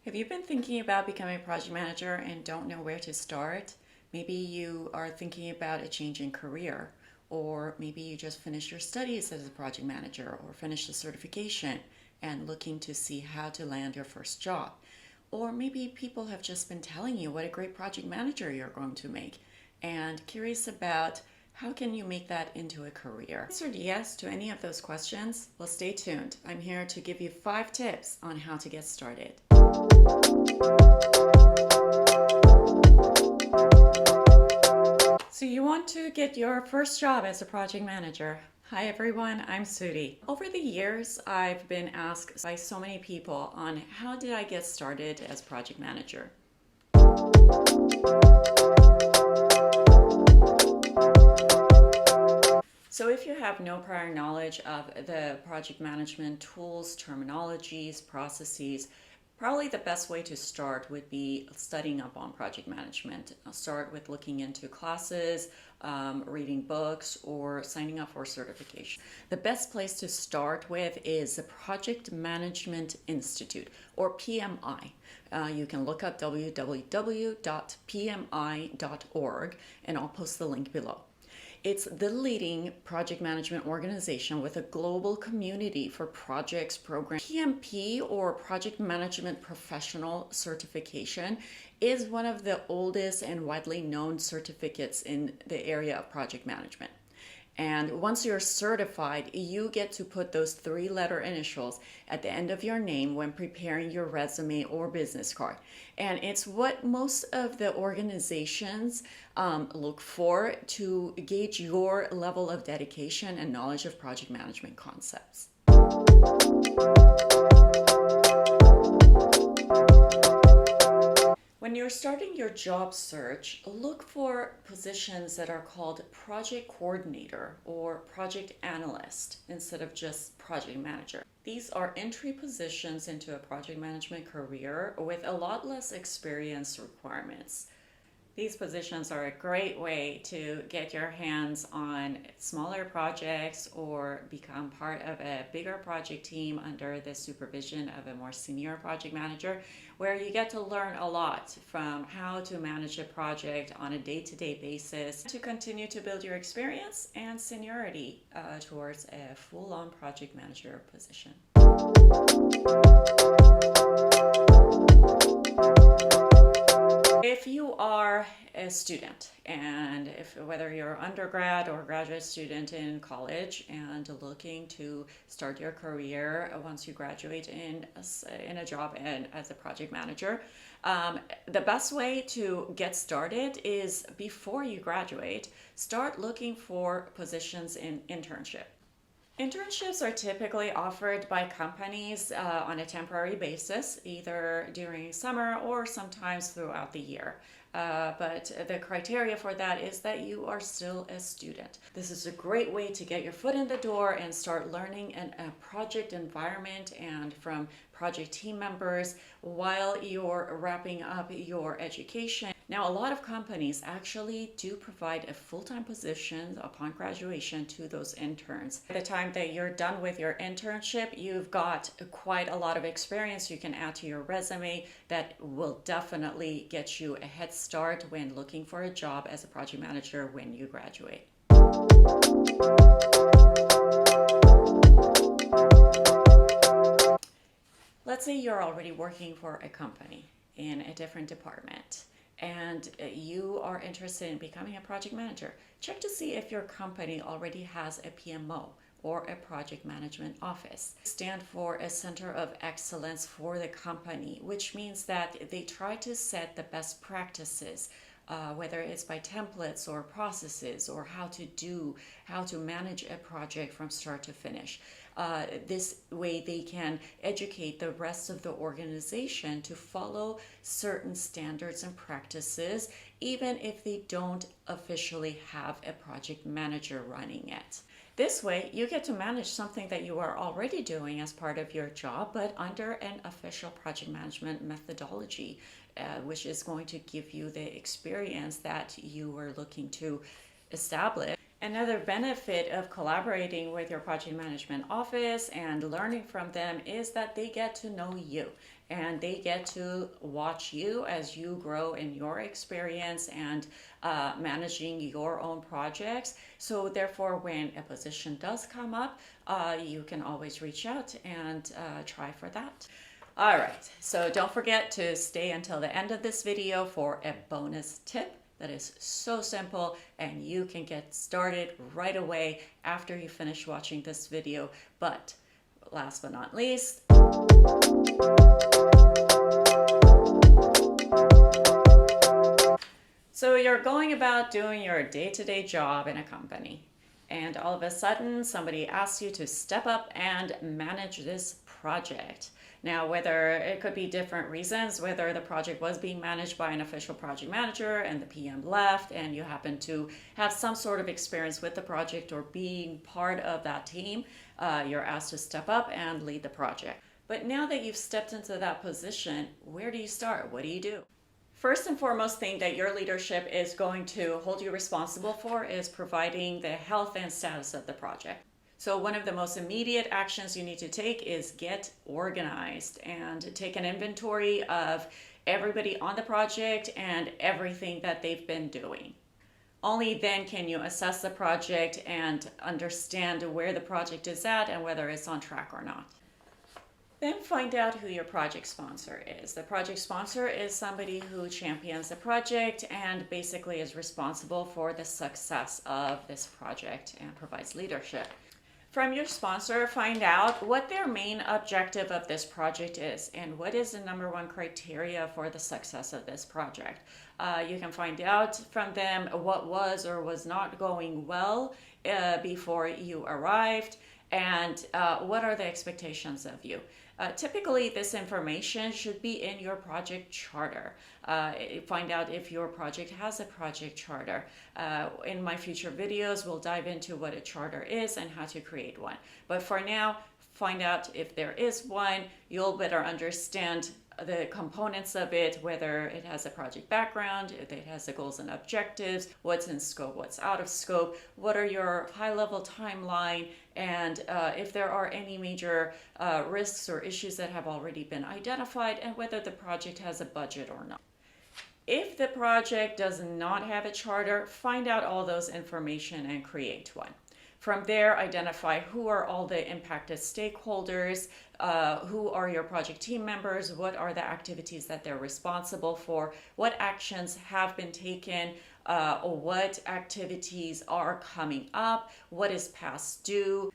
Have you been thinking about becoming a project manager and don't know where to start? Maybe you are thinking about a change in career, or maybe you just finished your studies as a project manager or finished a certification and looking to see how to land your first job. Or maybe people have just been telling you what a great project manager you're going to make and curious about how can you make that into a career? Answered yes to any of those questions? Well, stay tuned. I'm here to give you 5 tips on how to get started. So you want to get your first job as a project manager. Hi everyone, I'm Sudi. Over the years, I've been asked by so many people on how did I get started as project manager. So if you have no prior knowledge of the project management tools, terminologies, processes, probably the best way to start would be studying up on project management. I'll start with looking into classes, reading books, or signing up for certification. The best place to start with is the Project Management Institute, or PMI. You can look up www.pmi.org, and I'll post the link below. It's the leading project management organization with a global community for projects, programs. PMP, or Project Management Professional Certification, is one of the oldest and widely known certificates in the area of project management. And once you're certified, you get to put those 3-letter initials at the end of your name when preparing your resume or business card. And it's what most of the organizations look for to gauge your level of dedication and knowledge of project management concepts. When you're starting your job search, look for positions that are called project coordinator or project analyst instead of just project manager. These are entry positions into a project management career with a lot less experience requirements. These positions are a great way to get your hands on smaller projects or become part of a bigger project team under the supervision of a more senior project manager, where you get to learn a lot from how to manage a project on a day-to-day basis to continue to build your experience and seniority towards a full-on project manager position. If you are a student, and whether you're undergrad or graduate student in college and looking to start your career once you graduate in a job and as a project manager, the best way to get started is before you graduate, start looking for positions in internship. Internships are typically offered by companies on a temporary basis, either during summer or sometimes throughout the year. But the criteria for that is that you are still a student. This is a great way to get your foot in the door and start learning in a project environment and from project team members while you're wrapping up your education. Now, a lot of companies actually do provide a full-time position upon graduation to those interns. By the time that you're done with your internship, you've got quite a lot of experience you can add to your resume that will definitely get you a head start when looking for a job as a project manager when you graduate. Let's say you're already working for a company in a different department and you are interested in becoming a project manager. Check to see if your company already has a PMO or a project management office. Stand for a center of excellence for the company, which means that they try to set the best practices, whether it's by templates or processes or how to manage a project from start to finish. This way they can educate the rest of the organization to follow certain standards and practices, even if they don't officially have a project manager running it. This way, you get to manage something that you are already doing as part of your job, but under an official project management methodology, which is going to give you the experience that you were looking to establish. Another benefit of collaborating with your project management office and learning from them is that they get to know you and they get to watch you as you grow in your experience and managing your own projects. So therefore, when a position does come up, you can always reach out and try for that. All right, so don't forget to stay until the end of this video for a bonus tip that is so simple, and you can get started right away after you finish watching this video. But last but not least, so you're going about doing your day-to-day job in a company, and all of a sudden somebody asks you to step up and manage this project. Now, whether it could be different reasons, whether the project was being managed by an official project manager and the PM left and you happen to have some sort of experience with the project or being part of that team, you're asked to step up and lead the project. But now that you've stepped into that position, where do you start? What do you do? First and foremost thing that your leadership is going to hold you responsible for is providing the health and status of the project. So one of the most immediate actions you need to take is get organized and take an inventory of everybody on the project and everything that they've been doing. Only then can you assess the project and understand where the project is at and whether it's on track or not. Then find out who your project sponsor is. The project sponsor is somebody who champions the project and basically is responsible for the success of this project and provides leadership. From your sponsor, find out what their main objective of this project is and what is the #1 criteria for the success of this project. You can find out from them what was or was not going well before you arrived, and what are the expectations of you. Typically, this information should be in your project charter. Find out if your project has a project charter. In my future videos, we'll dive into what a charter is and how to create one. But for now, find out if there is one. You'll better understand the components of it, whether it has a project background, if it has the goals and objectives, what's in scope, what's out of scope, what are your high-level timeline, and if there are any major risks or issues that have already been identified, and whether the project has a budget or not. If the project does not have a charter, find out all those information and create one. From there, identify who are all the impacted stakeholders, who are your project team members, what are the activities that they're responsible for, what actions have been taken, what activities are coming up, what is past due.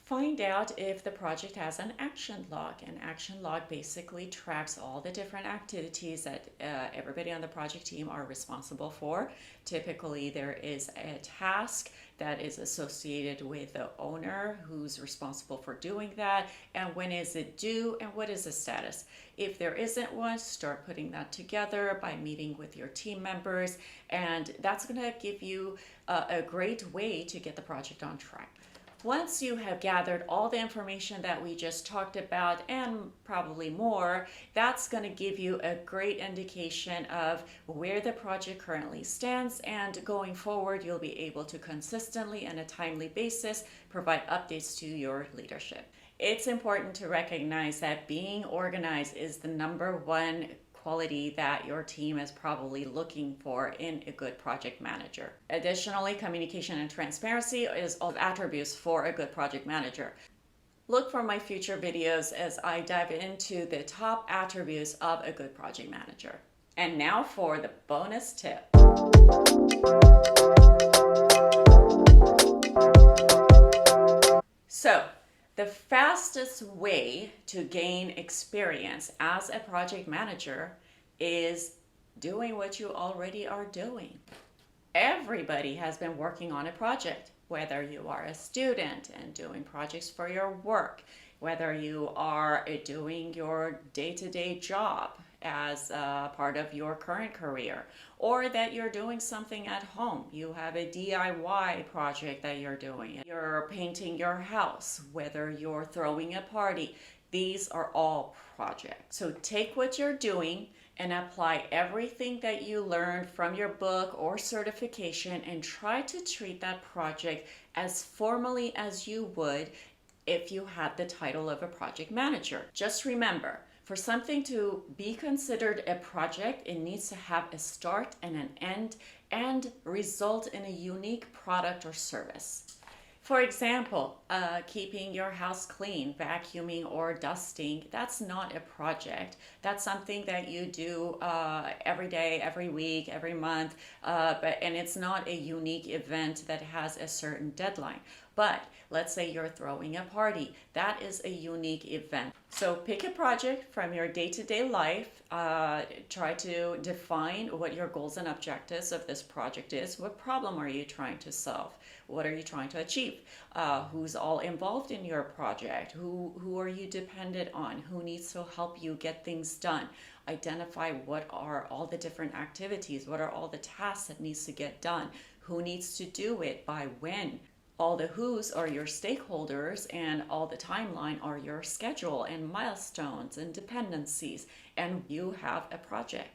Find out if the project has an action log. An action log basically tracks all the different activities that everybody on the project team are responsible for. Typically, there is a task that is associated with the owner who's responsible for doing that, and when is it due, and what is the status. If there isn't one, start putting that together by meeting with your team members, and that's going to give you a great way to get the project on track. Once you have gathered all the information that we just talked about and probably more, that's going to give you a great indication of where the project currently stands, and going forward you'll be able to consistently and a timely basis provide updates to your leadership. It's important to recognize that being organized is the #1 quality that your team is probably looking for in a good project manager. Additionally, communication and transparency is all attributes for a good project manager. Look for my future videos as I dive into the top attributes of a good project manager. And now for the bonus tip. So, the fastest way to gain experience as a project manager is doing what you already are doing. Everybody has been working on a project, whether you are a student and doing projects for your work, whether you are doing your day-to-day job as a part of your current career, or that you're doing something at home. You have a DIY project that you're doing. You're painting your house, whether you're throwing a party. These are all projects. So take what you're doing and apply everything that you learned from your book or certification and try to treat that project as formally as you would if you had the title of a project manager. Just remember, For something to be considered a project, it needs to have a start and an end and result in a unique product or service. For example, keeping your house clean, vacuuming or dusting, that's not a project. That's something that you do every day, every week, every month, and it's not a unique event that has a certain deadline. But let's say you're throwing a party. That is a unique event. So pick a project from your day-to-day life. Try to define what your goals and objectives of this project is. What problem are you trying to solve? What are you trying to achieve? Who's all involved in your project? Who are you dependent on? Who needs to help you get things done? Identify what are all the different activities. What are all the tasks that needs to get done? Who needs to do it by when? All the who's are your stakeholders, and all the timeline are your schedule and milestones and dependencies, and you have a project.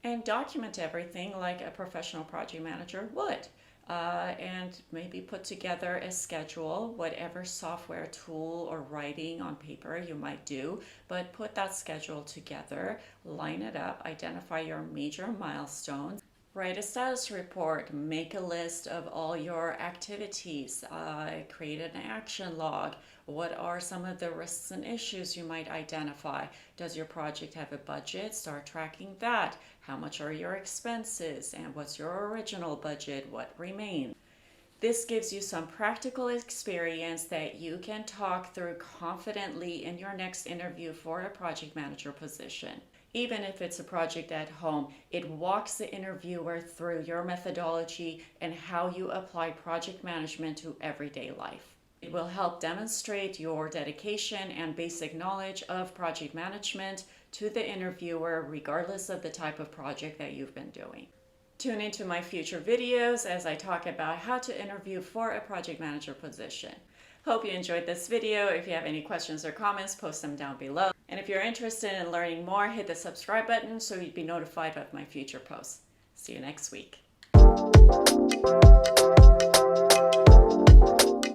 And document everything like a professional project manager would. And maybe put together a schedule, whatever software tool or writing on paper you might do, but put that schedule together, line it up, identify your major milestones. Write a status report, make a list of all your activities, create an action log. What are some of the risks and issues you might identify? Does your project have a budget? Start tracking that. How much are your expenses? And what's your original budget? What remains? This gives you some practical experience that you can talk through confidently in your next interview for a project manager position. Even if it's a project at home, it walks the interviewer through your methodology and how you apply project management to everyday life. It will help demonstrate your dedication and basic knowledge of project management to the interviewer, regardless of the type of project that you've been doing. Tune into my future videos as I talk about how to interview for a project manager position. Hope you enjoyed this video. If you have any questions or comments, post them down below. And if you're interested in learning more, hit the subscribe button so you'd be notified of my future posts. See you next week.